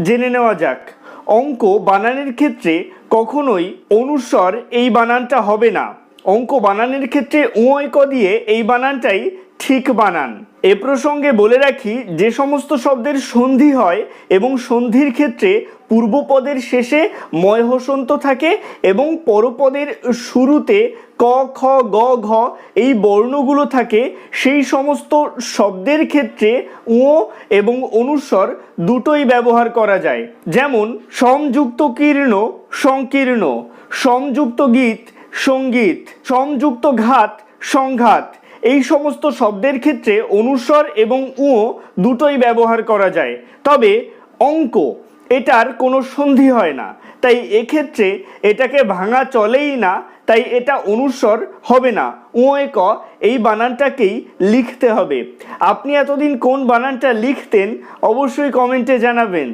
জেনে নেওয়া যাক। অঙ্ক বানানের ক্ষেত্রে কখনোই অনুস্বর এই বানানটা হবে না। অঙ্ক বানানের ক্ষেত্রে ক দিয়ে এই বানানটাই ঠিক বানান। এ প্রসঙ্গে বলে রাখি, যে সমস্ত শব্দের সন্ধি হয় এবং সন্ধির ক্ষেত্রে পূর্বপদের শেষে ময় হসন্ত থাকে এবং পরপদের শুরুতে ক খ গ ঘ এই বর্ণগুলো থাকে, সেই সমস্ত শব্দের ক্ষেত্রে এবং অনুস্বর দুটোই ব্যবহার করা যায়। যেমন সমযুক্ত কীর্ণ সংকীর্ণ, সমযুক্ত গীত সঙ্গীত, সমযুক্ত ঘাত সংঘাত। এই সমস্ত শব্দের ক্ষেত্রে অনুস্বর এবং দুটোই ব্যবহার করা যায়। তবে অঙ্ক এটার কোনো সন্ধি হয় না, তাই এক্ষেত্রে এটাকে ভাঙা চলেই না, তাই এটা অনুস্বর হবে না। ক এই বানানটাকেই লিখতে হবে। আপনি এতদিন কোন বানানটা লিখতেন অবশ্যই কমেন্টে জানাবেন।